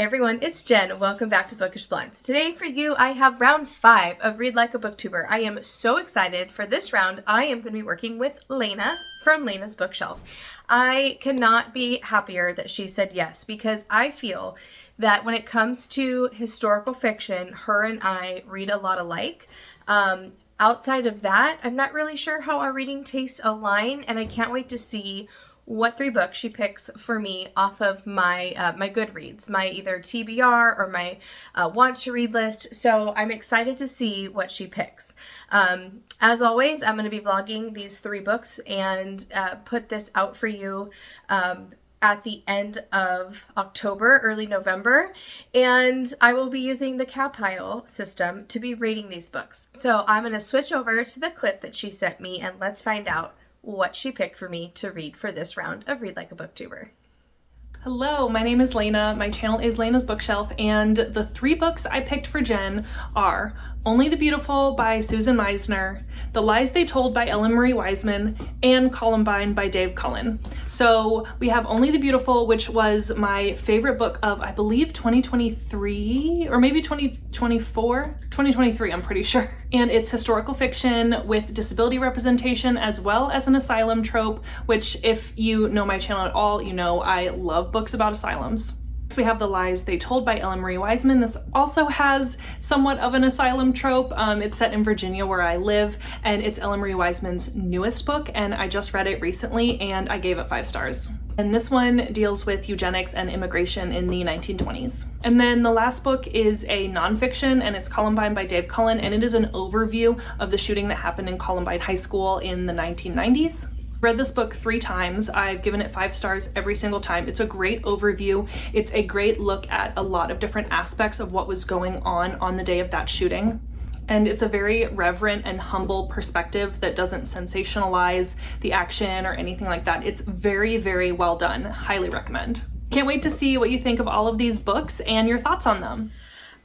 Hey everyone, it's Jen. Welcome back to Bookish Blinds. Today for you, I have round 5 of Read Like a Booktuber. I am so excited for this round. I am going to be working with Layna from Layna's bookshelf. I cannot be happier that she said yes, because I feel that when it comes to historical fiction, her and I read a lot alike. Outside of that, I'm not really sure how our reading tastes align, and I can't wait to see what 3 books she picks for me off of my my Goodreads, my either TBR or my want to read list. So I'm excited to see what she picks. As always, I'm going to be vlogging these 3 books and put this out for you at the end of October, early November, and I will be using the cow pile system to be rating these books. So I'm going to switch over to the clip that she sent me and let's find out what she picked for me to read for this round of Read Like a Booktuber. Hello, my name is Layna. My channel is Layna's Bookshelf, and the 3 books I picked for Jen are Only the Beautiful by Susan Meisner, The Lies They Told by Ellen Marie Wiseman, and Columbine by Dave Cullen. So we have Only the Beautiful, which was my favorite book of, I believe, 2023, or maybe 2024? 2023, I'm pretty sure. And it's historical fiction with disability representation as well as an asylum trope, which if you know my channel at all, you know I love books about asylums. So we have The Lies They Told by Ellen Marie Wiseman. This also has somewhat of an asylum trope. It's set in Virginia where I live, and it's Ellen Marie Wiseman's newest book, and I just read it recently and I gave it 5 stars. And this one deals with eugenics and immigration in the 1920s. And then the last book is a nonfiction, and it's Columbine by Dave Cullen, and it is an overview of the shooting that happened in Columbine High School in the 1990s. Read this book 3 times. I've given it 5 stars every single time. It's a great overview. It's a great look at a lot of different aspects of what was going on the day of that shooting. And it's a very reverent and humble perspective that doesn't sensationalize the action or anything like that. It's very, very well done. Highly recommend. Can't wait to see what you think of all of these books and your thoughts on them.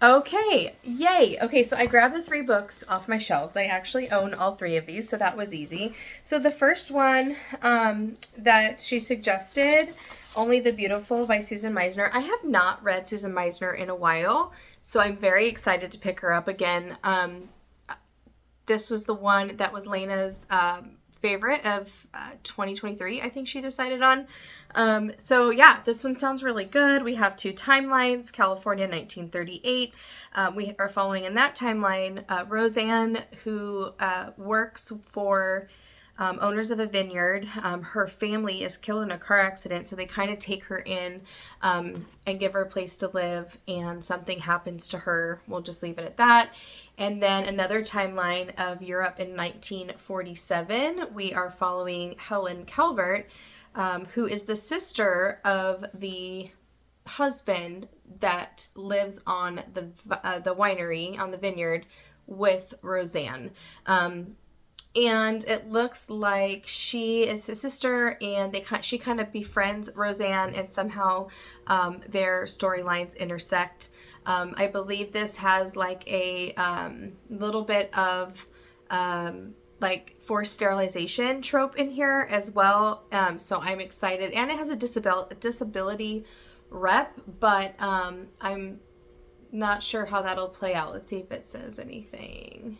Okay, yay. Okay, so I grabbed the 3 books off my shelves. I actually own all 3 of these, so that was easy. So the first one that she suggested, Only the Beautiful by Susan Meisner. I have not read Susan Meisner in a while, so I'm very excited to pick her up again. This was the one that was Layna's favorite of 2023, I think she decided on. So yeah, this one sounds really good. We have 2 timelines, California 1938. We are following in that timeline Roseanne, who works for owners of a vineyard. Her family is killed in a car accident, so they kind of take her in and give her a place to live, and something happens to her. We'll just leave it at that. And then another timeline of Europe in 1947. We are following Helen Calvert, who is the sister of the husband that lives on the winery, on the vineyard with Roseanne. And it looks like she is his sister, and she kind of befriends Roseanne, and somehow their storylines intersect. I believe this has like a little bit of like forced sterilization trope in here as well. So I'm excited, and it has a disability rep, but I'm not sure how that'll play out. Let's see if it says anything.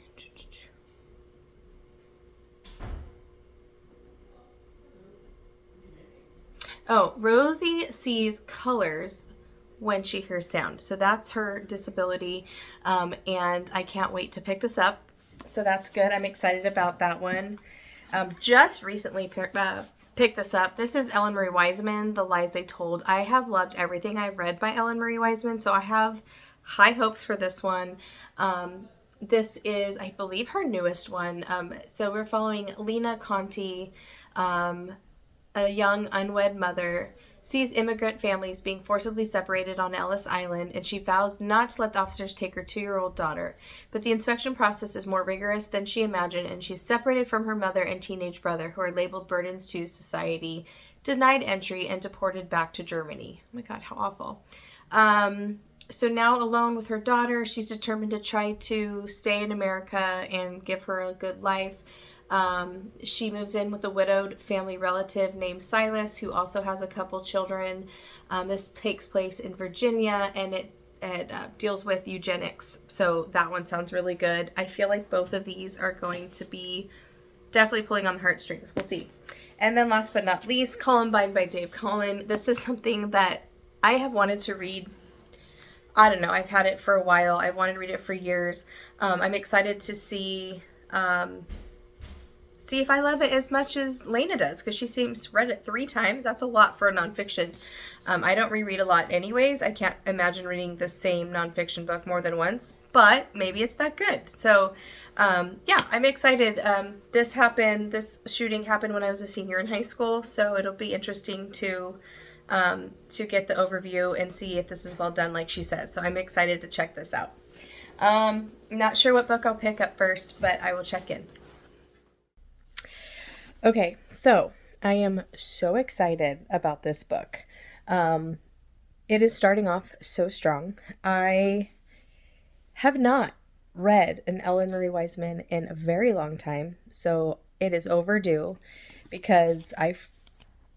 Oh, Rosie sees colors when she hears sound. So that's her disability, and I can't wait to pick this up. So that's good. I'm excited about that one. Just recently picked this up. This is Ellen Marie Wiseman, The Lies They Told. I have loved everything I've read by Ellen Marie Wiseman, so I have high hopes for this one. This is, I believe, her newest one. So we're following Lena Conti, a young unwed mother, sees immigrant families being forcibly separated on Ellis Island, and she vows not to let the officers take her 2-year-old daughter. But the inspection process is more rigorous than she imagined, and she's separated from her mother and teenage brother, who are labeled burdens to society, denied entry, and deported back to Germany. Oh my God, how awful. So now alone with her daughter, she's determined to try to stay in America and give her a good life. She moves in with a widowed family relative named Silas, who also has a couple children. This takes place in Virginia, and it deals with eugenics. So that one sounds really good. I feel like both of these are going to be definitely pulling on the heartstrings. We'll see. And then last but not least, Columbine by Dave Cullen. This is something that I have wanted to read. I don't know. I've had it for a while. I've wanted to read it for years. I'm excited to see if I love it as much as Layna does, because she seems to read it 3 times. That's a lot for a nonfiction. I don't reread a lot anyways. I can't imagine reading the same nonfiction book more than once, but maybe it's that good. So yeah, I'm excited. This shooting happened when I was a senior in high school, so it'll be interesting to get the overview and see if this is well done like she says. So I'm excited to check this out. Not sure what book I'll pick up first, but I will check in. Okay, so I am so excited about this book. It is starting off so strong. I have not read an Ellen Marie Wiseman in a very long time, so it is overdue because I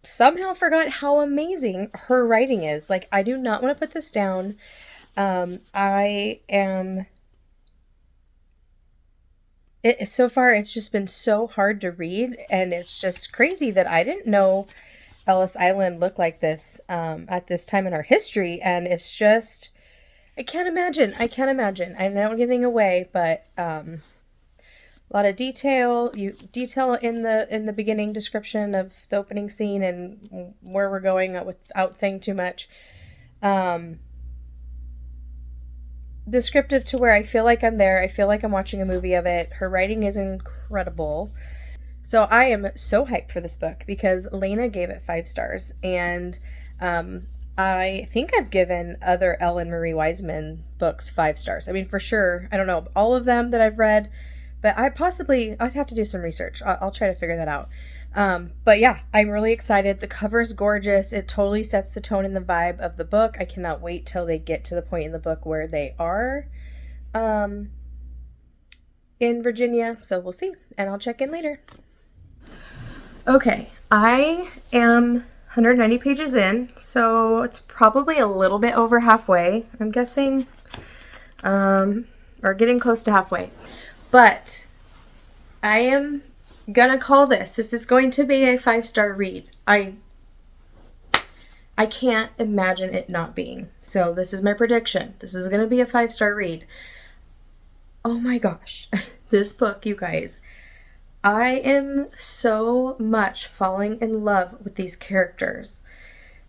somehow forgot how amazing her writing is. Like, I do not want to put this down. So far, it's just been so hard to read, and it's just crazy that I didn't know Ellis Island looked like this at this time in our history, and it's just, I can't imagine. I don't want to give anything away, but a lot of detail in the beginning description of the opening scene and where we're going without saying too much. Descriptive to where I feel like I'm there. I feel like I'm watching a movie of it. Her writing is incredible. So I am so hyped for this book because Layna gave it 5 stars. And I think I've given other Ellen Marie Wiseman books 5 stars. I mean, for sure. I don't know all of them that I've read, but I'd have to do some research. I'll try to figure that out. But yeah, I'm really excited. The cover's gorgeous. It totally sets the tone and the vibe of the book. I cannot wait till they get to the point in the book where they are in Virginia. So we'll see, and I'll check in later. Okay, I am 190 pages in, so it's probably a little bit over halfway, I'm guessing, or getting close to halfway. But I am gonna call this. This is going to be a 5-star read. I can't imagine it not being. So this is my prediction. This is gonna be a 5-star read. Oh my gosh. This book, you guys. I am so much falling in love with these characters.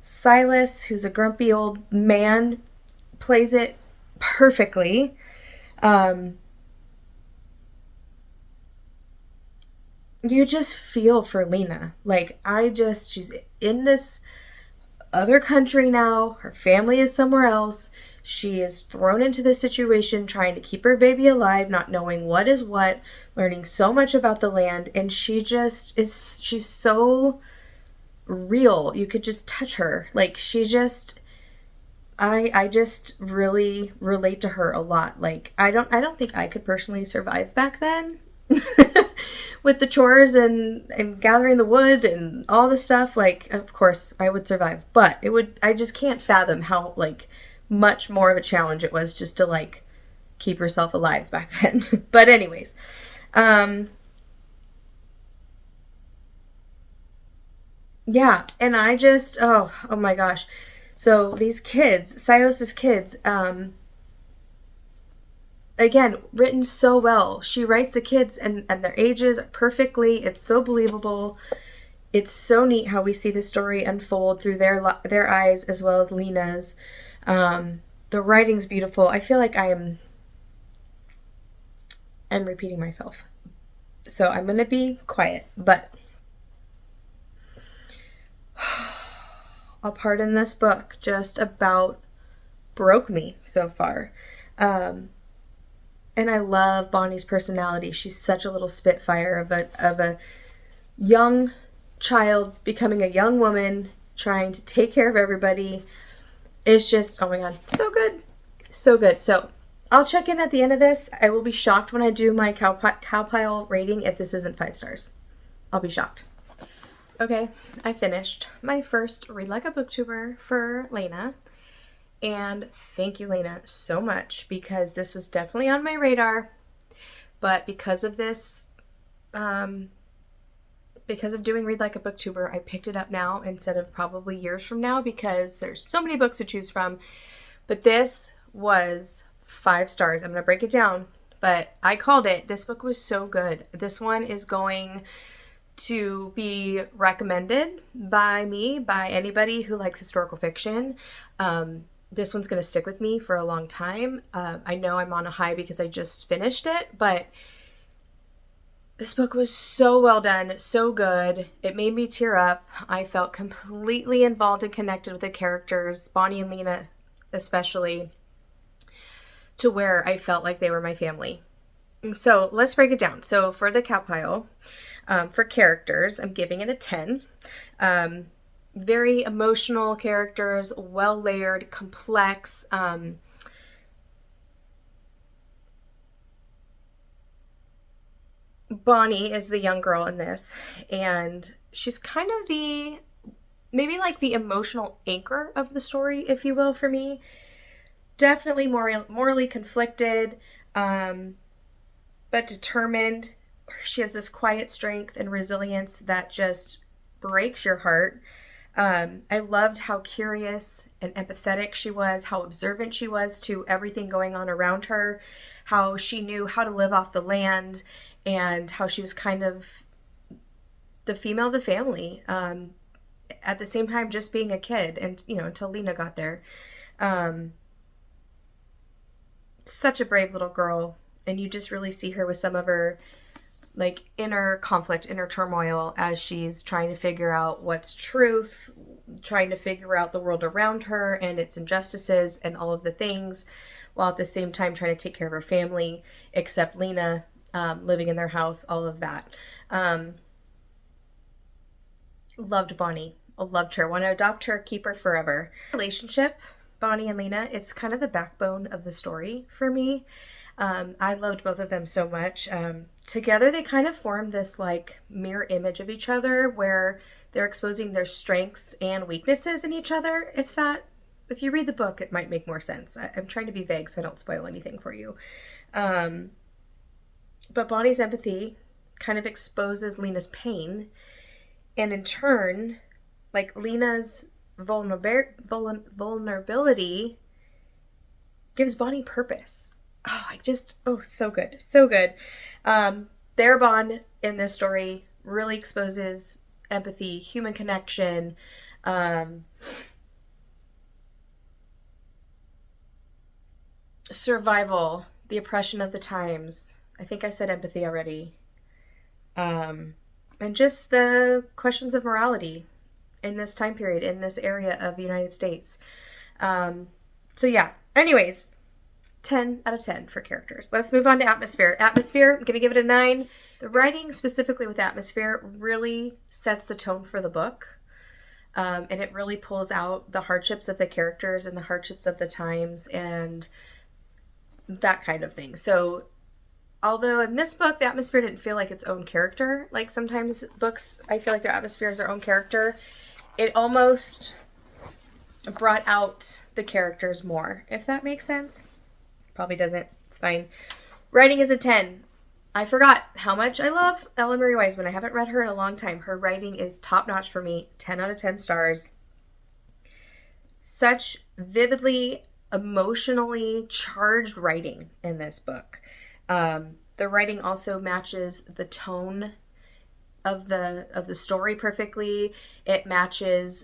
Silas, who's a grumpy old man, plays it perfectly. You just feel for Layna. Like, she's in this other country now. Her family is somewhere else. She is thrown into this situation trying to keep her baby alive, not knowing what is what, learning so much about the land. And she's so real. You could just touch her. Like, I just really relate to her a lot. Like, I don't think I could personally survive back then. With the chores and gathering the wood and all the stuff. Like, of course I would survive, but I just can't fathom how, like, much more of a challenge it was just to, like, keep herself alive back then. But anyways, yeah, and I just, oh my gosh. So these kids, Silas's kids, again, written so well. She writes the kids and their ages perfectly. It's so believable. It's so neat how we see the story unfold through their eyes as well as Lena's. The writing's beautiful. I feel like I'm repeating myself, so I'm gonna be quiet, but a part in this book just about broke me so far. And I love Bonnie's personality. She's such a little spitfire of a young child becoming a young woman, trying to take care of everybody. It's just, oh my god, so good. So good. So I'll check in at the end of this. I will be shocked when I do my Cowpile rating if this isn't 5 stars. I'll be shocked. Okay, I finished my first Read Like a Booktuber for Layna. And thank you, Layna, so much, because this was definitely on my radar. But because of this, because of doing Read Like a Booktuber, I picked it up now instead of probably years from now, because there's so many books to choose from. But this was 5 stars. I'm going to break it down, but I called it. This book was so good. This one is going to be recommended by me, by anybody who likes historical fiction. This one's going to stick with me for a long time. I know I'm on a high because I just finished it, but this book was so well done, so good. It made me tear up. I felt completely involved and connected with the characters, Bonnie and Layna especially, to where I felt like they were my family. So let's break it down. So for the Cowpile, for characters, I'm giving it a 10. Very emotional characters, well layered, complex. Bonnie is the young girl in this, and she's kind of maybe like the emotional anchor of the story, if you will, for me. Definitely morally conflicted, but determined. She has this quiet strength and resilience that just breaks your heart. I loved how curious and empathetic she was, how observant she was to everything going on around her, how she knew how to live off the land, and how she was kind of the female of the family, at the same time just being a kid, and until Layna got there. Such a brave little girl, and you just really see her with some of her like inner conflict, inner turmoil, as she's trying to figure out what's truth, trying to figure out the world around her and its injustices and all of the things, while at the same time trying to take care of her family, except Layna, living in their house, all of that. Loved Bonnie. I loved her. Want to adopt her, keep her forever. Relationship, Bonnie and Layna, it's kind of the backbone of the story for me. I loved both of them so much. Together they kind of formed this like mirror image of each other, where they're exposing their strengths and weaknesses in each other. If you read the book, it might make more sense. I'm trying to be vague so I don't spoil anything for you. But Bonnie's empathy kind of exposes Layna's pain, and in turn, like Layna's vulnerability gives Bonnie purpose. So good. So good. Their bond in this story really exposes empathy, human connection, survival, the oppression of the times. I think I said empathy already. And just the questions of morality in this time period, in this area of the United States. So yeah, anyways, 10 out of 10 for characters. Let's move on to atmosphere. Atmosphere, I'm going to give it a 9. The writing, specifically with atmosphere, really sets the tone for the book. And it really pulls out the hardships of the characters and the hardships of the times and that kind of thing. So although in this book, the atmosphere didn't feel like its own character, like sometimes books, I feel like their atmosphere is their own character, it almost brought out the characters more, if that makes sense. Probably doesn't. It's fine. Writing is a 10. I forgot how much I love Ellen Marie Wiseman. I haven't read her in a long time. Her writing is top-notch for me. 10 out of 10 stars. Such vividly, emotionally charged writing in this book. The writing also matches the tone of the story perfectly. It matches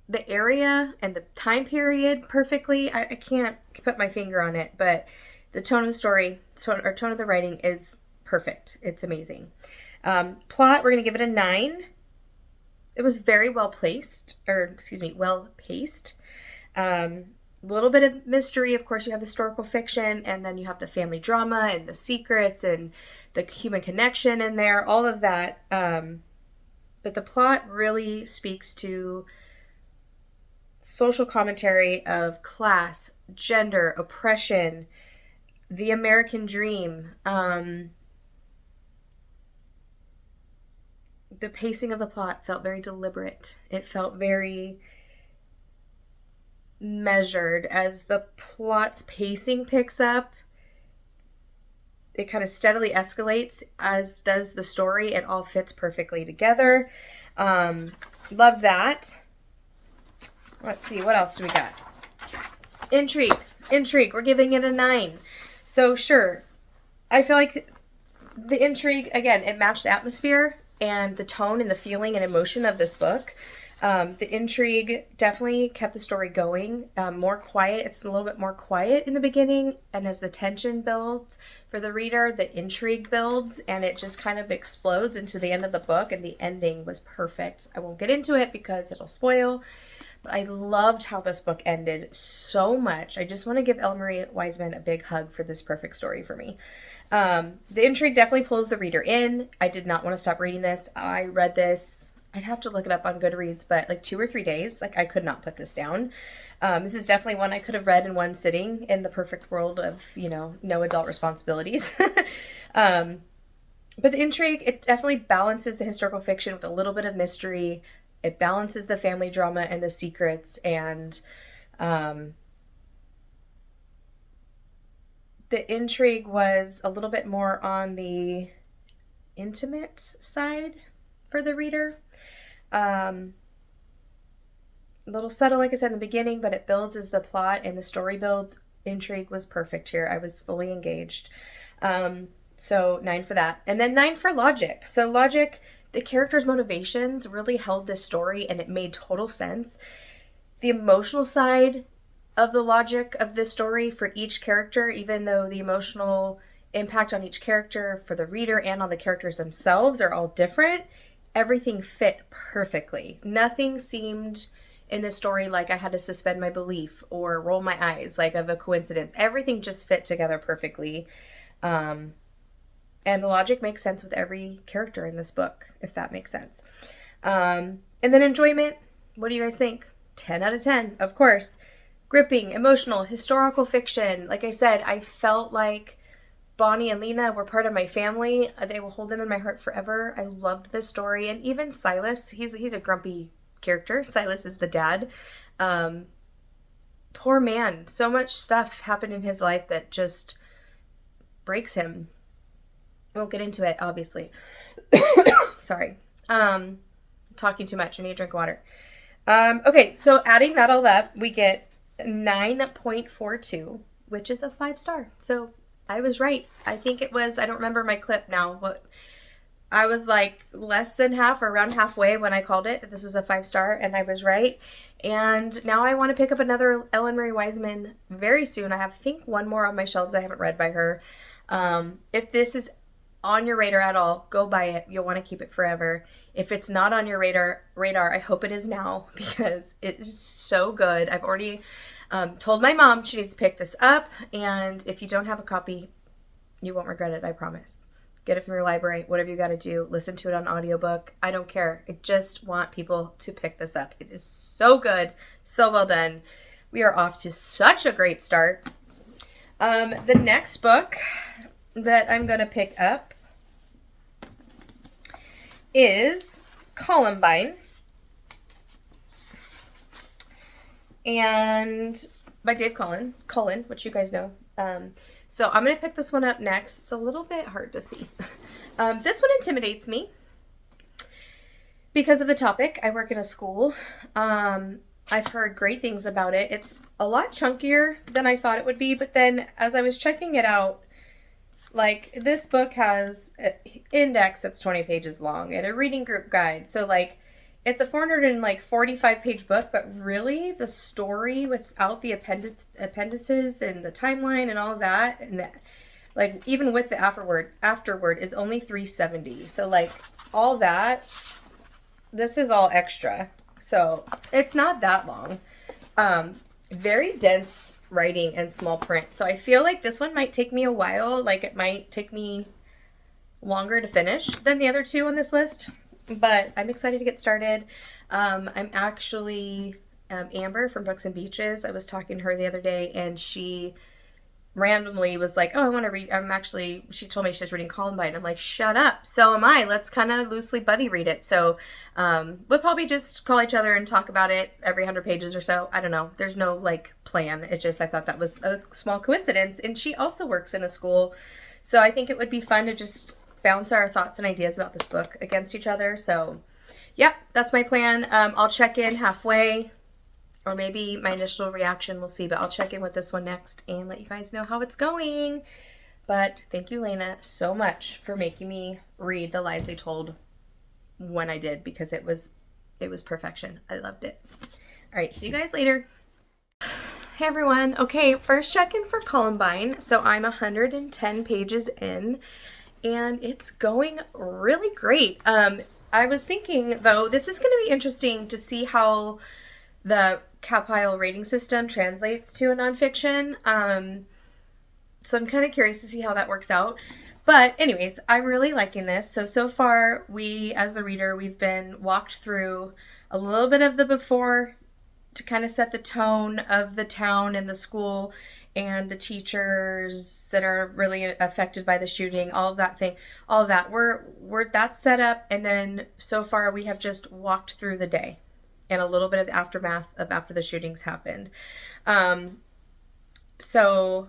the area and the time period perfectly. I can't put my finger on it, but the tone of the story, tone of the writing is perfect. It's amazing. Plot, we're going to give it a 9. It was very well paced. A little bit of mystery. Of course, you have historical fiction, and then you have the family drama and the secrets and the human connection in there. All of that but the plot really speaks to social commentary of class, gender, oppression, the American dream. The pacing of the plot felt very deliberate. It felt very measured. As the plot's pacing picks up, it kind of steadily escalates, as does the story. It all fits perfectly together. Love that. Let's see, what else do we got? Intrigue. We're giving it a 9. So sure, I feel like the intrigue, again, it matched the atmosphere and the tone and the feeling and emotion of this book. The intrigue definitely kept the story going. More quiet. It's a little bit more quiet in the beginning, and as the tension builds for the reader, the intrigue builds, and it just kind of explodes into the end of the book, and the ending was perfect. I won't get into it because it'll spoil, but I loved how this book ended so much. I just want to give Ellery Wiseman a big hug for this perfect story for me. The intrigue definitely pulls the reader in. I did not want to stop reading this. I read this, I'd have to look it up on Goodreads, but like 2 or 3 days. Like, I could not put this down. This is definitely one I could have read in one sitting in the perfect world of, no adult responsibilities. But the intrigue, it definitely balances the historical fiction with a little bit of mystery. It balances the family drama and the secrets, and the intrigue was a little bit more on the intimate side for the reader. A little subtle, like I said in the beginning, but it builds as the plot and the story builds. Intrigue was perfect here. I was fully engaged. So 9 for that. And then 9 for logic. So logic, the characters' motivations really held this story, and it made total sense. The emotional side of the logic of this story for each character, even though the emotional impact on each character for the reader and on the characters themselves are all different, everything fit perfectly. Nothing seemed in this story like I had to suspend my belief or roll my eyes like of a coincidence. Everything just fit together perfectly. And the logic makes sense with every character in this book, if that makes sense. And then enjoyment. What do you guys think? 10 out of 10, of course. Gripping, emotional, historical fiction. Like I said, I felt like Bonnie and Layna were part of my family. They will hold them in my heart forever. I loved this story. And even Silas, he's a grumpy character. Silas is the dad. Poor man. So much stuff happened in his life that just breaks him. I won't get into it, obviously. Sorry. Talking too much. I need a drink of water. Okay, so adding that all up, we get 9.42, which is a 5-star. So I was right. I think it was, I don't remember my clip now, but I was like less than half or around halfway when I called it that this was a 5-star, and I was right. And now I want to pick up another Ellen Marie Wiseman very soon. I have, I think, one more on my shelves I haven't read by her. If this is on your radar at all, go buy it. You'll want to keep it forever. If it's not on your radar, I hope it is now, because it is so good. I've already told my mom she needs to pick this up, and if you don't have a copy, you won't regret it, I promise. Get it from your library, whatever you got to do. Listen to it on audiobook. I don't care. I just want people to pick this up. It is so good, so well done. We are off to such a great start. The next book that I'm going to pick up is Columbine, and by Dave Cullen, which you guys know. So I'm going to pick this one up next. It's a little bit hard to see. This one intimidates me because of the topic. I work in a school. I've heard great things about it. It's a lot chunkier than I thought it would be, but then as I was checking it out, like, this book has an index that's 20 pages long and a reading group guide. So, like, it's a 445-page book, but really the story without the appendices and the timeline and all of that, and that, like, even with the afterward is only 370. So, like, all that, this is all extra. So, it's not that long. Very dense writing and small print. So I feel like this one might take me a while. Like, it might take me longer to finish than the other two on this list. But I'm excited to get started. I'm actually Amber from Books and Beaches. I was talking to her the other day, and she randomly was like, "Oh, I want to read." She told me she was reading Columbine. I'm like, "Shut up!" So am I. Let's kind of loosely buddy read it. So we'll probably just call each other and talk about it every 100 pages or so. I don't know. There's no like plan. It just I thought that was a small coincidence, and she also works in a school, so I think it would be fun to just bounce our thoughts and ideas about this book against each other. So, yeah, that's my plan. I'll check in halfway, or maybe my initial reaction, we'll see, but I'll check in with this one next and let you guys know how it's going. But thank you, Layna, so much for making me read The Lies They Told when I did, because it was perfection. I loved it. All right, see you guys later. Hey everyone. Okay, first check-in for Columbine. So I'm 110 pages in, and it's going really great. I was thinking, though, this is going to be interesting to see how the Capile rating system translates to a nonfiction. So I'm kind of curious to see how that works out. But anyways, I'm really liking this. So far, we, as the reader, we've been walked through a little bit of the before to kind of set the tone of the town and the school and the teachers that are really affected by the shooting, all of that thing, all of that. We're that's set up, and then so far we have just walked through the day and a little bit of the aftermath of after the shootings happened. So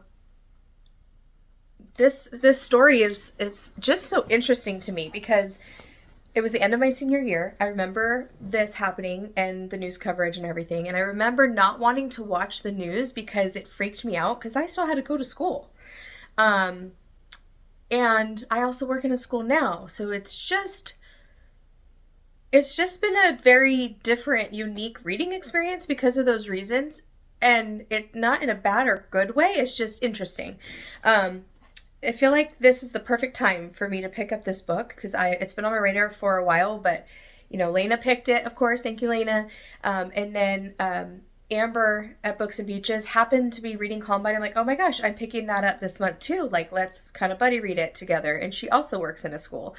this story it's just so interesting to me because it was the end of my senior year. I remember this happening and the news coverage and everything. And I remember not wanting to watch the news because it freaked me out because I still had to go to school. And I also work in a school now. So it's just been a very different, unique reading experience because of those reasons. And it not in a bad or good way. It's just interesting. I feel like this is the perfect time for me to pick up this book because it's been on my radar for a while, but Layna picked it, of course. Thank you, Layna. And then Amber at Books and Beaches happened to be reading Columbine. I'm like, oh my gosh, I'm picking that up this month too. Like, let's kind of buddy read it together. And she also works in a school,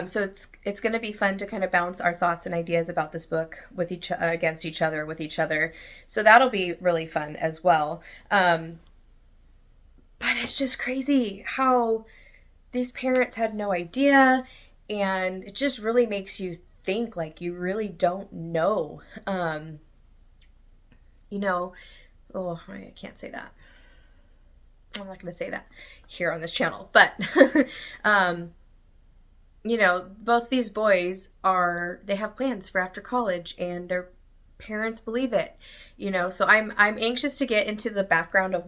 so it's going to be fun to kind of bounce our thoughts and ideas about this book with against each other with each other. So that'll be really fun as well. But it's just crazy how these parents had no idea, and it just really makes you think, like, you really don't know. Oh, I can't say that. I'm not going to say that here on this channel, but, both these boys they have plans for after college, and their parents believe it, so I'm anxious to get into the background of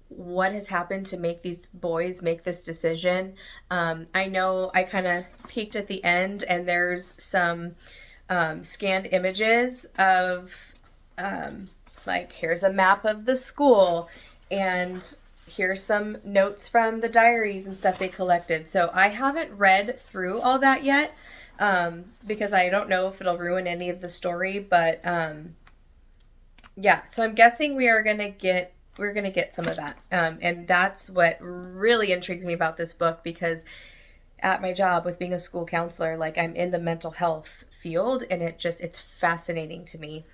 what has happened to make these boys make this decision. I know I kind of peeked at the end, and there's some scanned images of like, here's a map of the school, and here's some notes from the diaries and stuff they collected. So I haven't read through all that yet because I don't know if it'll ruin any of the story, but yeah, so I'm guessing we're going to get some of that. And that's what really intrigues me about this book, because at my job with being a school counselor, like, I'm in the mental health field, and it's fascinating to me.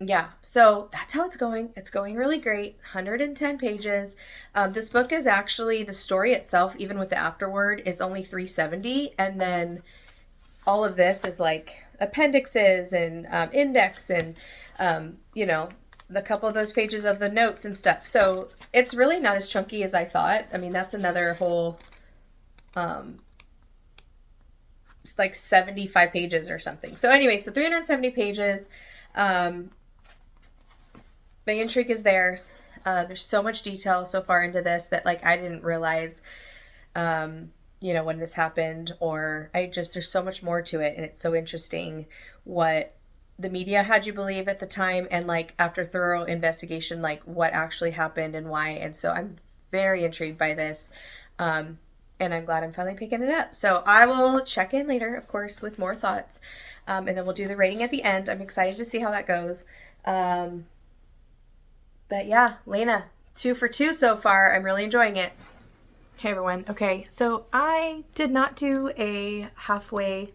Yeah, so that's how it's going. It's going really great. 110 pages. This book is actually, the story itself, even with the afterword, is only 370. And then all of this is like appendixes and index and, the couple of those pages of the notes and stuff. So it's really not as chunky as I thought. I mean, that's another whole, it's like 75 pages or something. So anyway, so 370 pages. My intrigue is there. There's so much detail so far into this that, like, I didn't realize, when this happened, or there's so much more to it. And it's so interesting what the media had you believe at the time, and, like, after thorough investigation, like, what actually happened and why. And so I'm very intrigued by this, and I'm glad I'm finally picking it up. So I will check in later, of course, with more thoughts, and then we'll do the rating at the end. I'm excited to see how that goes. But yeah, Layna, 2 for 2 so far. I'm really enjoying it. Hey everyone. Okay, so I did not do a halfway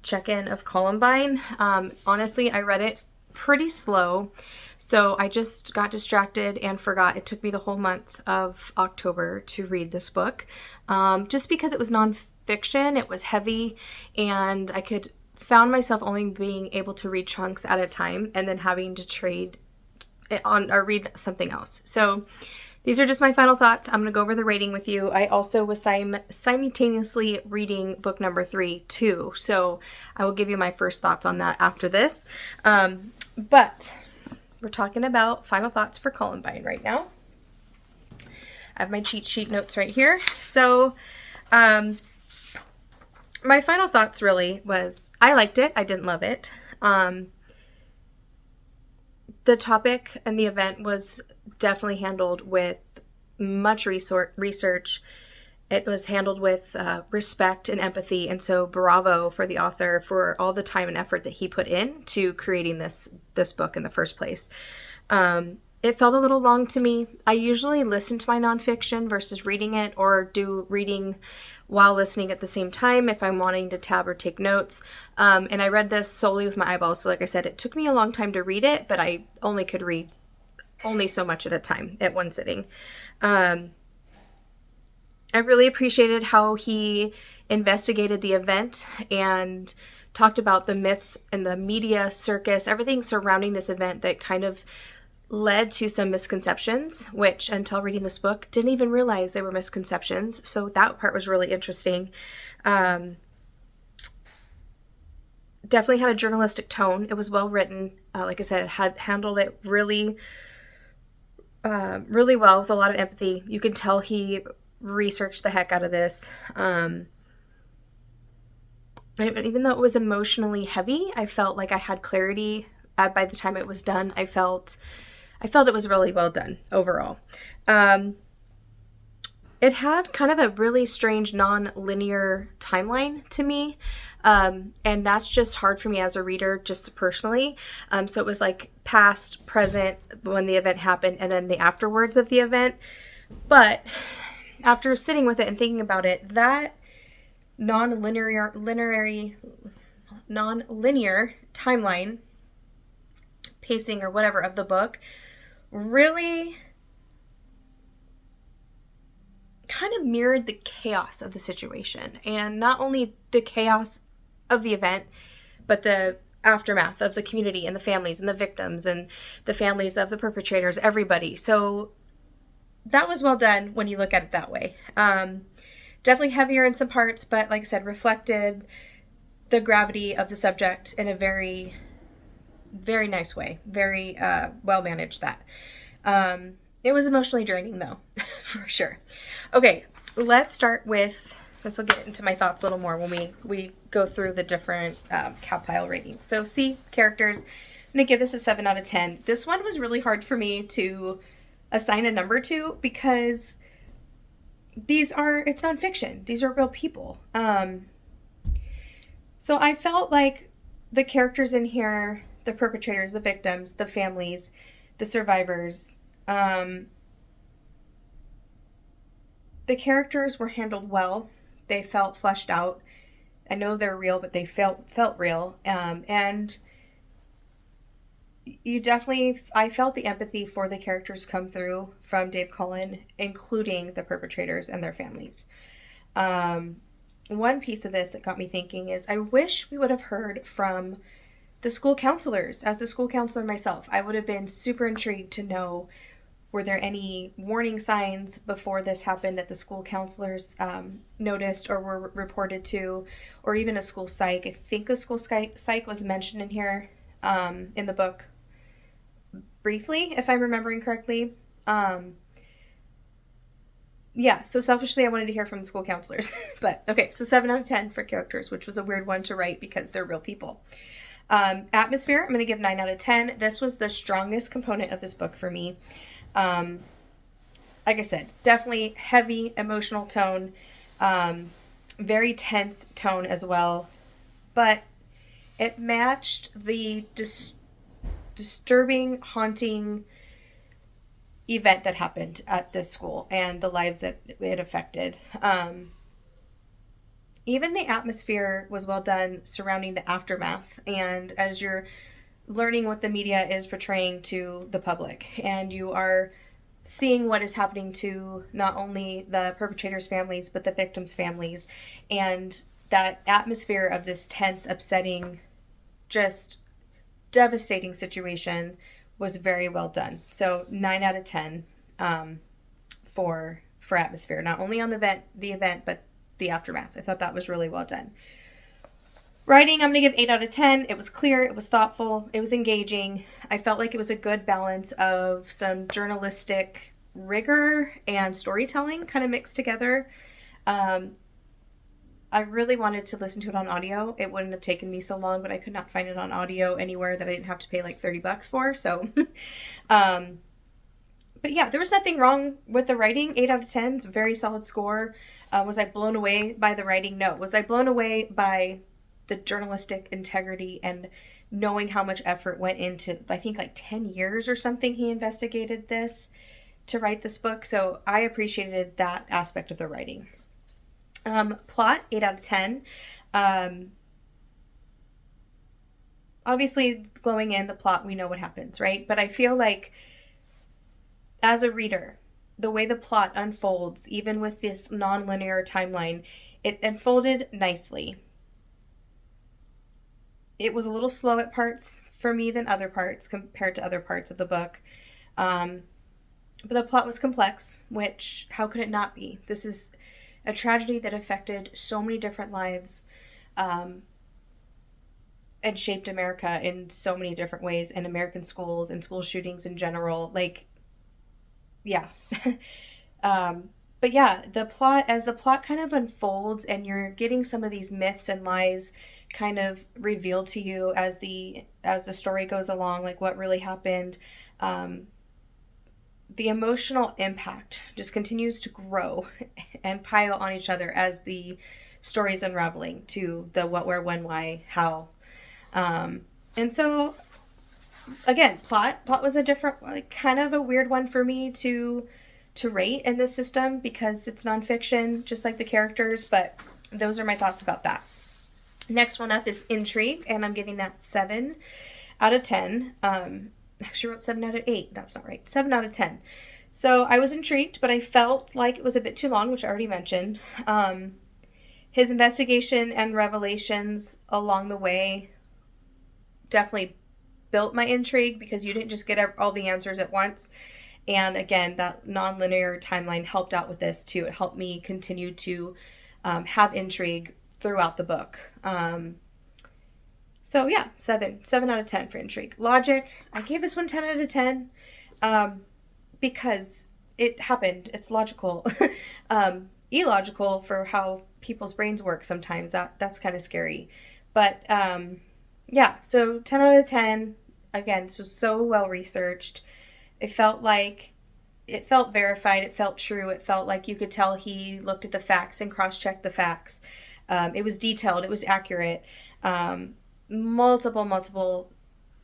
check-in of Columbine. Honestly, I read it pretty slow, so I just got distracted and forgot. It took me the whole month of October to read this book, just because it was nonfiction. It was heavy, and found myself only being able to read chunks at a time, and then having to trade it on or read something else. So these are just my final thoughts. I'm going to go over the rating with you. I also was simultaneously reading book number 3 too, so I will give you my first thoughts on that after this. But we're talking about final thoughts for Columbine right now. I have my cheat sheet notes right here. So my final thoughts really was, I liked it. I didn't love it. The topic and the event was definitely handled with much research. It was handled with respect and empathy, and so bravo for the author for all the time and effort that he put in to creating this book in the first place. It felt a little long to me. I usually listen to my nonfiction versus reading it, or do reading while listening at the same time if I'm wanting to tab or take notes. And I read this solely with my eyeballs. So like I said, it took me a long time to read it, but I only could read only so much at a time at one sitting. I really appreciated how he investigated the event and talked about the myths and the media circus, everything surrounding this event that kind of led to some misconceptions, which until reading this book, didn't even realize they were misconceptions. So that part was really interesting. Definitely had a journalistic tone. It was well written. Like I said, it had handled it really well with a lot of empathy. You can tell he researched the heck out of this. Even though it was emotionally heavy, I felt like I had clarity by the time it was done. I felt it was really well done overall. It had kind of a really strange non-linear timeline to me. And that's just hard for me as a reader, just personally. So it was like past, present, when the event happened, and then the afterwards of the event. But after sitting with it and thinking about it, that non-linear timeline, pacing or whatever of the book, really kind of mirrored the chaos of the situation. And not only the chaos of the event, but the aftermath of the community and the families and the victims and the families of the perpetrators, everybody. So that was well done when you look at it that way. Definitely heavier in some parts, but like I said, reflected the gravity of the subject in a very, very nice way. Very well managed that. It was emotionally draining though, for sure. Okay, let's start with, this will get into my thoughts a little more when we go through the different cow pile ratings. So C, characters, I'm going to give this a 7 out of 10. This one was really hard for me to assign a number to because it's nonfiction. These are real people. So I felt like the characters in here, the perpetrators, the victims, the families, the survivors, the characters were handled well. They felt fleshed out. I know they're real, but they felt real. And I felt the empathy for the characters come through from Dave Cullen, including the perpetrators and their families. One piece of this that got me thinking is I wish we would have heard from the school counselors. As a school counselor myself, I would have been super intrigued to know, were there any warning signs before this happened that the school counselors noticed or were reported to, or even a school psych. I think the school psych was mentioned in here in the book briefly, if I'm remembering correctly. Yeah, so selfishly I wanted to hear from the school counselors. But okay, so 7 out of 10 for characters, which was a weird one to write because they're real people. Atmosphere, I'm going to give 9 out of 10. This was the strongest component of this book for me. Like I said, definitely heavy emotional tone, very tense tone as well, but it matched the disturbing, haunting event that happened at this school and the lives that it affected. Even the atmosphere was well done surrounding the aftermath, and as you're learning what the media is portraying to the public, and you are seeing what is happening to not only the perpetrators' families but the victims' families, and that atmosphere of this tense, upsetting, just devastating situation was very well done. So 9 out of 10 for atmosphere, not only on the event but the aftermath. I thought that was really well done. Writing, I'm going to give 8 out of 10. It was clear, it was thoughtful, it was engaging. I felt like it was a good balance of some journalistic rigor and storytelling kind of mixed together. I really wanted to listen to it on audio. It wouldn't have taken me so long, but I could not find it on audio anywhere that I didn't have to pay like $30 for. So, but yeah, there was nothing wrong with the writing. 8 out of 10 is a very solid score. Was I blown away by the writing? No. Was I blown away by the journalistic integrity and knowing how much effort went into, I think like 10 years or something he investigated this to write this book. So I appreciated that aspect of the writing. Plot, 8 out of 10. Obviously, going in the plot, we know what happens, right? But I feel like as a reader, the way the plot unfolds, even with this non-linear timeline, it unfolded nicely. It was a little slow at parts for me than other parts compared to other parts of the book. But the plot was complex, which, how could it not be? This is a tragedy that affected so many different lives and shaped America in so many different ways, and American schools and school shootings in general. Like, yeah. But yeah, as the plot kind of unfolds and you're getting some of these myths and lies kind of revealed to you as the story goes along, like what really happened, the emotional impact just continues to grow and pile on each other as the story is unraveling to the what, where, when, why, how. And so, again, plot was a different, like, kind of a weird one for me to rate in this system because it's nonfiction, just like the characters, but those are my thoughts about that. Next one up is intrigue, and I'm giving that 7 out of 10. Actually wrote 7 out of 8. That's not right. 7 out of 10. So I was intrigued, but I felt like it was a bit too long, which I already mentioned. His investigation and revelations along the way definitely built my intrigue because you didn't just get all the answers at once. And again, that non-linear timeline helped out with this too. It helped me continue to have intrigue throughout the book. So yeah, 7 out of 10 for intrigue. Logic, I gave this one 10 out of 10 because it happened. It's logical. Illogical for how people's brains work sometimes. That's kind of scary. But yeah, so 10 out of 10. Again, so well researched. It felt verified. It felt true. It felt like you could tell he looked at the facts and cross-checked the facts. It was detailed. It was accurate. Multiple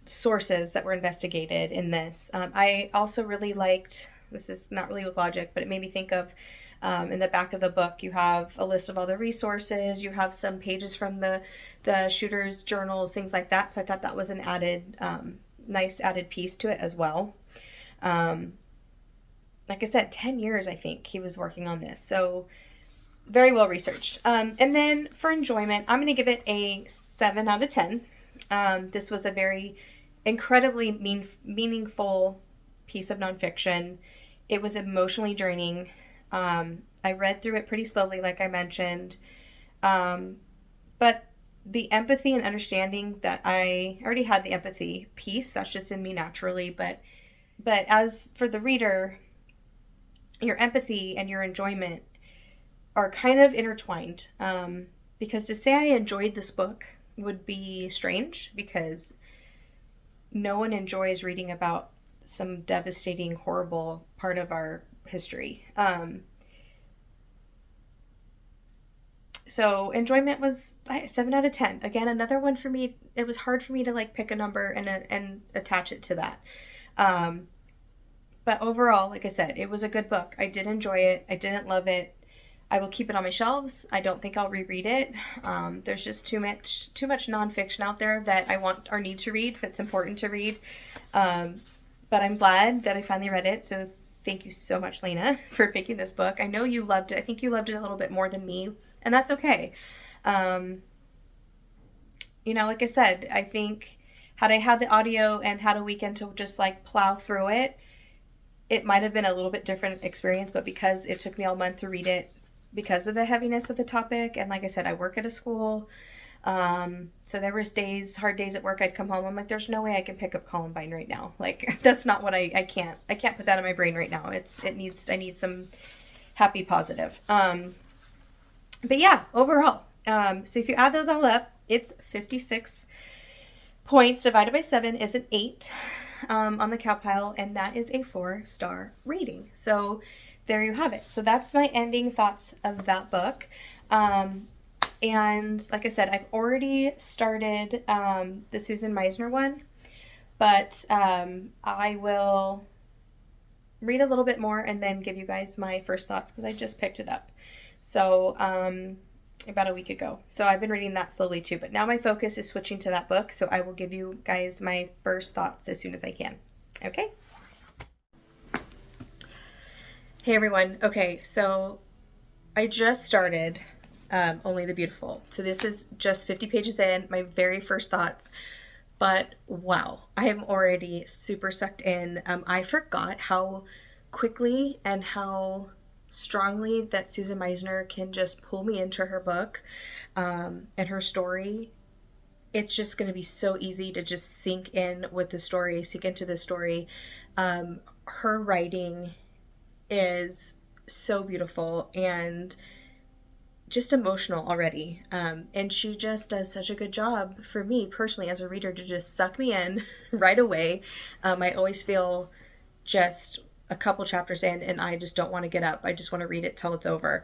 sources that were investigated in this. I also really liked, this is not really with logic, but it made me think of in the back of the book, you have a list of all the resources. You have some pages from the shooter's journals, things like that. So I thought that was an added, nice added piece to it as well. Like I said, 10 years, I think he was working on this. So very well researched. And then for enjoyment, I'm going to give it a 7 out of 10. This was a very incredibly meaningful piece of nonfiction. It was emotionally draining. I read through it pretty slowly, like I mentioned. But the empathy and understanding that I already had the empathy piece, that's just in me naturally. But as for the reader, your empathy and your enjoyment are kind of intertwined. Because to say I enjoyed this book would be strange because no one enjoys reading about some devastating, horrible part of our history. So enjoyment was 7 out of 10. Again, another one for me. It was hard for me to like pick a number and attach it to that. But overall, like I said, it was a good book. I did enjoy it. I didn't love it. I will keep it on my shelves. I don't think I'll reread it. There's just too much nonfiction out there that I want or need to read. That's important to read. But I'm glad that I finally read it. So thank you so much, Layna, for picking this book. I know you loved it. I think you loved it a little bit more than me, and that's okay. You know, like I said, I think had I had the audio and had a weekend to just like plow through it, it might have been a little bit different experience. But because it took me all month to read it, because of the heaviness of the topic, and like I said, I work at a school, so there was hard days at work. I'd come home, I'm like, there's no way I can pick up Columbine right now. Like, that's not what I can't put that in my brain right now. I need some happy positive. But yeah, overall, so if you add those all up, it's 56 points divided by 7 is an 8 on the cow pile, and that is a 4-star rating. So there you have it. So that's my ending thoughts of that book. And like I said, I've already started the Susan Meisner one, but I will read a little bit more and then give you guys my first thoughts because I just picked it up. So about a week ago. So I've been reading that slowly too, but now my focus is switching to that book. So I will give you guys my first thoughts as soon as I can. Okay. Hey everyone. Okay, so I just started Only the Beautiful. So this is just 50 pages in, my very first thoughts. But wow, I am already super sucked in. I forgot how quickly and how strongly that Susan Meisner can just pull me into her book and her story. It's just going to be so easy to just sink into the story. Her writing is so beautiful and just emotional already. And she just does such a good job for me personally as a reader to just suck me in right away. I always feel just a couple chapters in and I just don't want to get up. I just want to read it till it's over.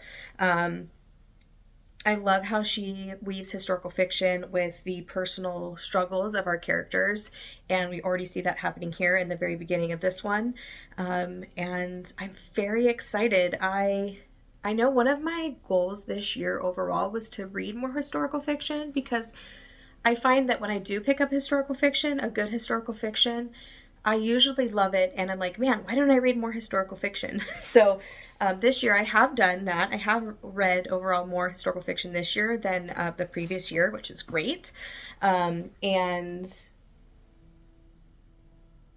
I love how she weaves historical fiction with the personal struggles of our characters, and we already see that happening here in the very beginning of this one. And I'm very excited. I know one of my goals this year overall was to read more historical fiction, because I find that when I do pick up historical fiction, a good historical fiction, I usually love it, and I'm like, man, why don't I read more historical fiction? So this year I have done that. I have read overall more historical fiction this year than the previous year, which is great. And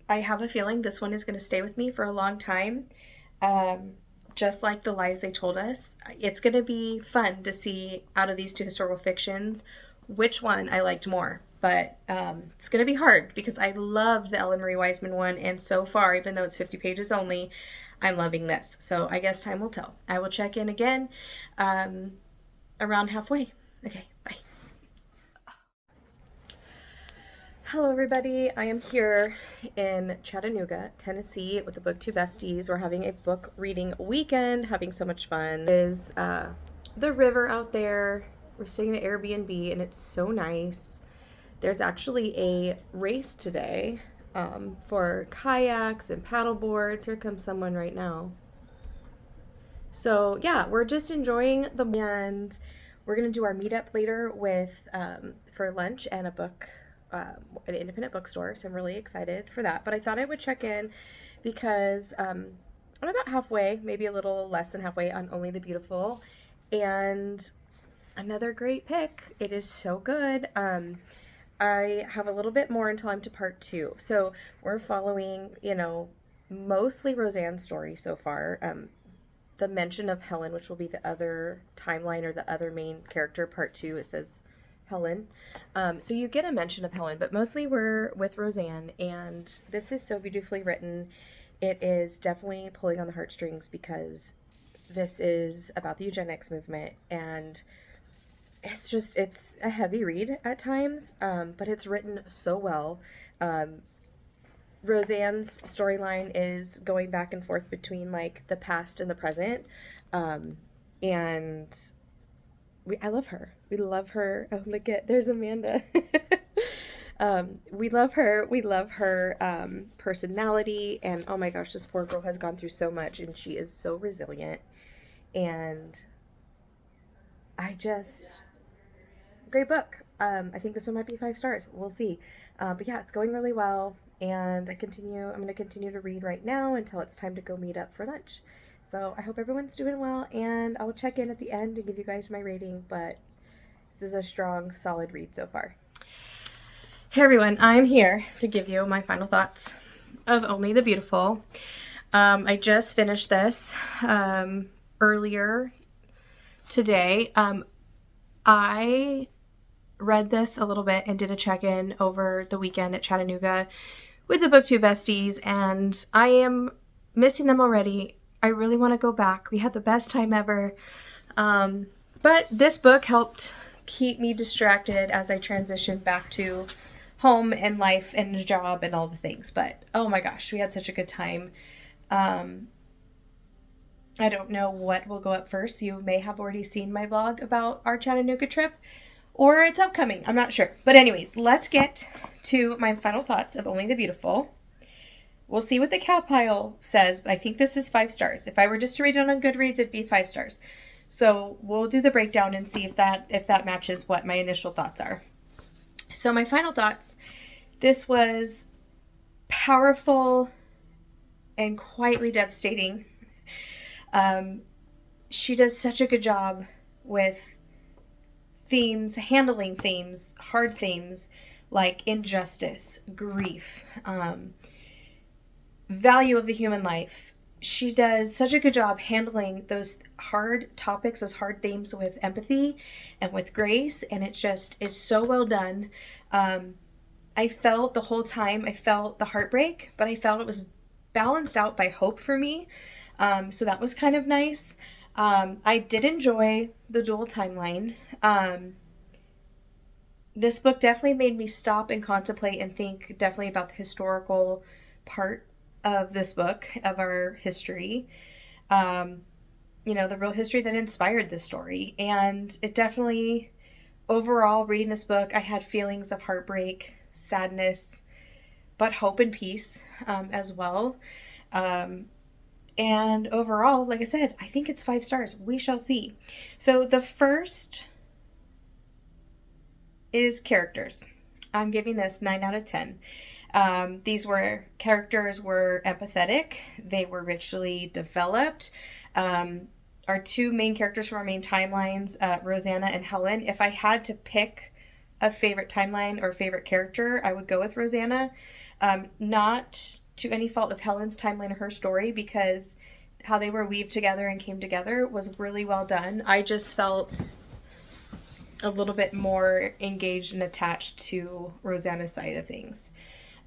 I have a feeling this one is going to stay with me for a long time. Just like The Lies They Told Us, it's going to be fun to see out of these two historical fictions which one I liked more. But it's going to be hard because I loved the Ellen Marie Wiseman one. And so far, even though it's 50 pages only, I'm loving this. So I guess time will tell. I will check in again around halfway. Okay, bye. Hello, everybody. I am here in Chattanooga, Tennessee with the Booktuber besties. We're having a book reading weekend, having so much fun. There's the river out there. We're staying at Airbnb, and it's so nice. There's actually a race today for kayaks and paddle boards. Here comes someone right now. So yeah, we're just enjoying and we're gonna do our meetup later with for lunch and a book, an independent bookstore. So I'm really excited for that. But I thought I would check in because I'm about halfway, maybe a little less than halfway on Only the Beautiful, and another great pick. It is so good. I have a little bit more until I'm to part 2. So we're following, mostly Roseanne's story so far. The mention of Helen, which will be the other timeline or the other main character, part 2, it says Helen. So you get a mention of Helen, but mostly we're with Roseanne, and this is so beautifully written. It is definitely pulling on the heartstrings because this is about the eugenics movement, and it's a heavy read at times, but it's written so well. Roseanne's storyline is going back and forth between like the past and the present, and I love her. We love her. Oh, look at, there's Amanda. We love her. We love her personality. And oh my gosh, this poor girl has gone through so much and she is so resilient. And great book. I think this one might be 5 stars. We'll see. But yeah, it's going really well. And I'm going to continue to read right now until it's time to go meet up for lunch. So I hope everyone's doing well. And I'll check in at the end and give you guys my rating. But this is a strong, solid read so far. Hey everyone, I'm here to give you my final thoughts of Only the Beautiful. I just finished this earlier today. I read this a little bit and did a check-in over the weekend at Chattanooga with the Booktube besties, and I am missing them already. I really want to go back. We had the best time ever. But this book helped keep me distracted as I transitioned back to home and life and job and all the things. But oh my gosh, we had such a good time. I don't know what will go up first. You may have already seen my vlog about our Chattanooga trip, or it's upcoming. I'm not sure. But anyways, let's get to my final thoughts of Only the Beautiful. We'll see what the cow pile says, but I think this is 5 stars. If I were just to rate it on Goodreads, it'd be 5 stars. So we'll do the breakdown and see if that matches what my initial thoughts are. So my final thoughts, this was powerful and quietly devastating. She does such a good job with handling themes, hard themes like injustice, grief, value of the human life. She does such a good job handling those hard topics, those hard themes with empathy and with grace, and it just is so well done. I felt the whole time, I felt the heartbreak, but I felt it was balanced out by hope for me. So that was kind of nice. I did enjoy the dual timeline. This book definitely made me stop and contemplate and think definitely about the historical part of this book, of our history, the real history that inspired this story. And it definitely, overall, reading this book, I had feelings of heartbreak, sadness, but hope and peace as well. And overall, like I said, I think it's 5 stars. We shall see. So the first is characters. I'm giving this 9 out of 10. These characters were empathetic. They were richly developed. Our 2 main characters from our main timelines, Rosanna and Helen. If I had to pick a favorite timeline or favorite character, I would go with Rosanna. Not to any fault of Helen's timeline or her story, because how they were weaved together and came together was really well done. I just felt a little bit more engaged and attached to Rosanna's side of things.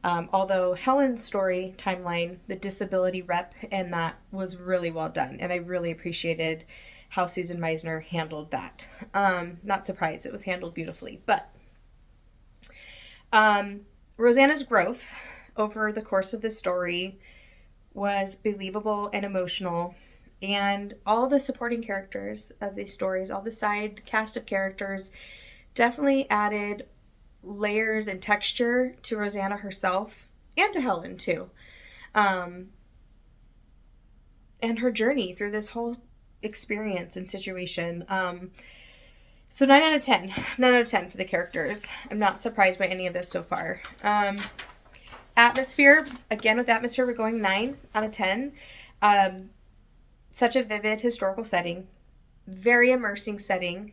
Although Helen's story timeline, the disability rep, and that was really well done. And I really appreciated how Susan Meisner handled that. Not surprised, it was handled beautifully. But Rosanna's growth over the course of the story was believable and emotional. And all the supporting characters of these stories, all the side cast of characters, definitely added layers and texture to Rosanna herself and to Helen too. And her journey through this whole experience and situation. So 9 out of 10. 9 out of 10 for the characters. I'm not surprised by any of this so far. Atmosphere. Again, with atmosphere, we're going 9 out of 10. Such a vivid historical setting. Very immersing setting.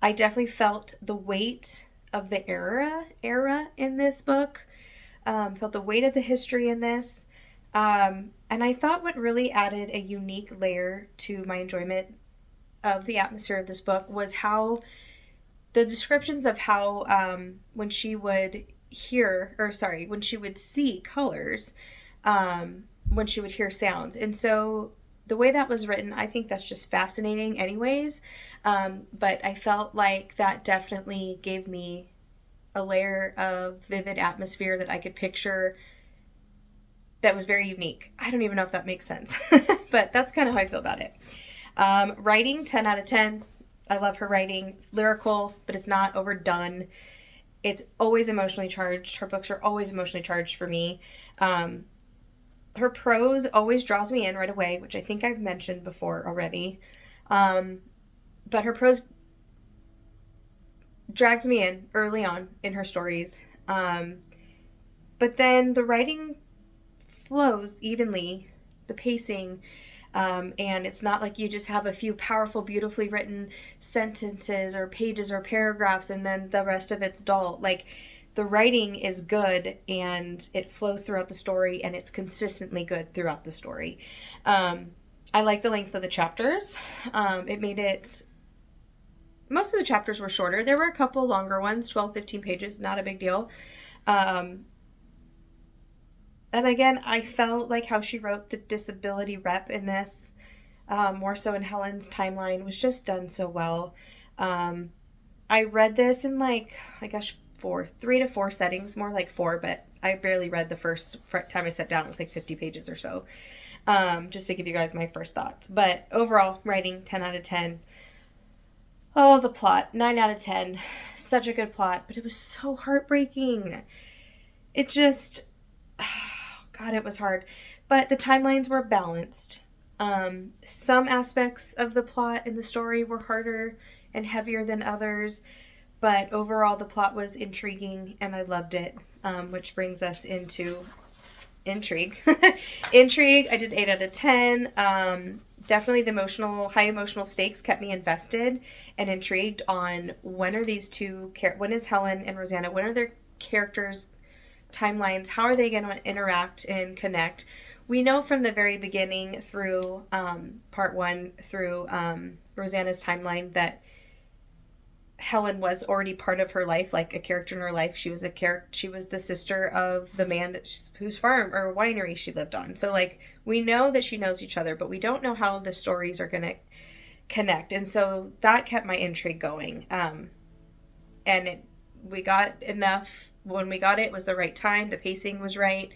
I definitely felt the weight of the era in this book. Felt the weight of the history in this. And I thought what really added a unique layer to my enjoyment of the atmosphere of this book was how the descriptions of how when she would see colors, when she would hear sounds. And so the way that was written, I think that's just fascinating anyways. But I felt like that definitely gave me a layer of vivid atmosphere that I could picture that was very unique. I don't even know if that makes sense, but that's kind of how I feel about it. Writing, 10 out of 10. I love her writing. It's lyrical, but it's not overdone. It's always emotionally charged. Her books are always emotionally charged for me. Her prose always draws me in right away, which I think I've mentioned before already. But her prose drags me in early on in her stories. But then the writing flows evenly, the pacing, and it's not like you just have a few powerful, beautifully written sentences or pages or paragraphs and then the rest of it's dull. Like, the writing is good and it flows throughout the story and it's consistently good throughout the story. I like the length of the chapters. It made it... Most of the chapters were shorter. There were a couple longer ones, 12, 15 pages, not a big deal. And again, I felt like how she wrote the disability rep in this, more so in Helen's timeline, was just done so well. I read this in like, I guess, 3 to 4 settings, more like 4, but I barely read the first time I sat down. It was like 50 pages or so, just to give you guys my first thoughts. But overall, writing, 10 out of 10. Oh, the plot, 9 out of 10. Such a good plot, but it was so heartbreaking. It just, God, it was hard. But the timelines were balanced. Some aspects of the plot in the story were harder and heavier than others, but overall the plot was intriguing and I loved it, which brings us into intrigue. Intrigue, I did 8 out of 10. Definitely the high emotional stakes kept me invested and intrigued on when is Helen and Rosanna, when are their characters' timelines, how are they going to interact and connect. We know from the very beginning through part 1 through Rosanna's timeline that Helen was already part of her life, like a character in her life. She was the sister of the man whose farm or winery she lived on. So like, we know that she knows each other, but we don't know how the stories are going to connect. And so that kept my intrigue going. We got enough. When we got it, was the right time. The pacing was right,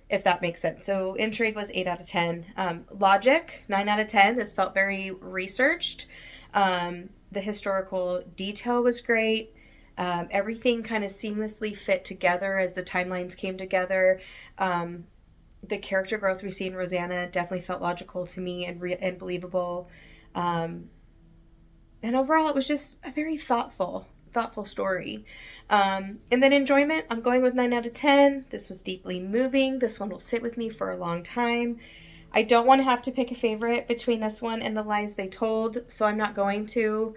if that makes sense. So intrigue was 8 out of 10. Logic, 9 out of 10. This felt very researched. The historical detail was great. Everything kind of seamlessly fit together as the timelines came together. The character growth we see in Rosanna definitely felt logical to me and believable. And overall, it was just a very thoughtful story. And then enjoyment, I'm going with 9 out of 10. This was deeply moving. This one will sit with me for a long time. I don't want to have to pick a favorite between this one and The Lies They Told, so I'm not going to.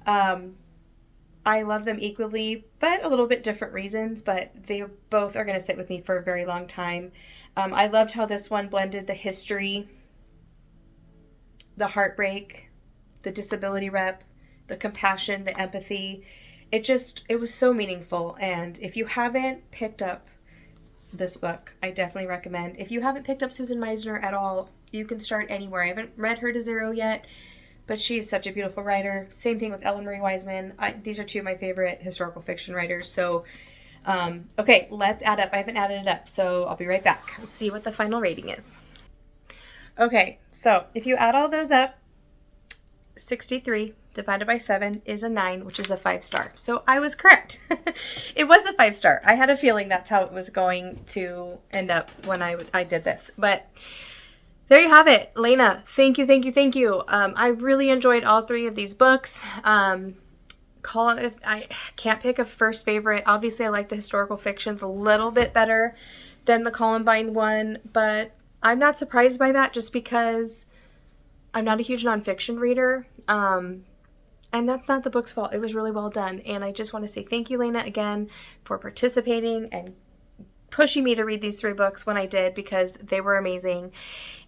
I love them equally, but a little bit different reasons, but they both are going to sit with me for a very long time. I loved how this one blended the history, the heartbreak, the disability rep, the compassion, the empathy. It was so meaningful, and if you haven't picked up this book, I definitely recommend. If you haven't picked up Susan Meisner at all, you can start anywhere. I haven't read Her to Zero yet, but she's such a beautiful writer. Same thing with Ellen Marie Wiseman. These are two of my favorite historical fiction writers. So, okay, let's add up. I haven't added it up, so I'll be right back. Let's see what the final rating is. Okay, so if you add all those up, 63 divided by 7 is a 9, which is a 5-star. So I was correct. It was a 5-star. I had a feeling that's how it was going to end up when I did this. But there you have it. Layna, thank you. I really enjoyed all 3 of these books. I can't pick a first favorite. Obviously, I like the historical fictions a little bit better than the Columbine one, but I'm not surprised by that just because I'm not a huge nonfiction reader. And that's not the book's fault. It was really well done. And I just want to say thank you, Layna, again, for participating and pushing me to read these 3 books when I did, because they were amazing.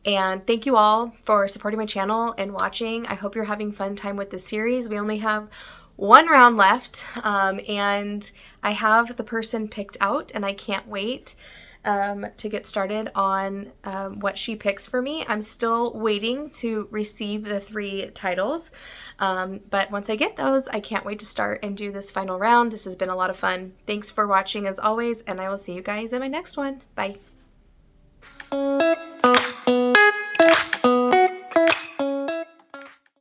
And thank you all for supporting my channel and watching. I hope you're having fun time with this series. We only have 1 round left, and I have the person picked out, and I can't wait to get started on what she picks for me. I'm still waiting to receive the 3 titles, but once I get those, I can't wait to start and do this final round. This has been a lot of fun. Thanks for watching as always, and I will see you guys in my next one. Bye.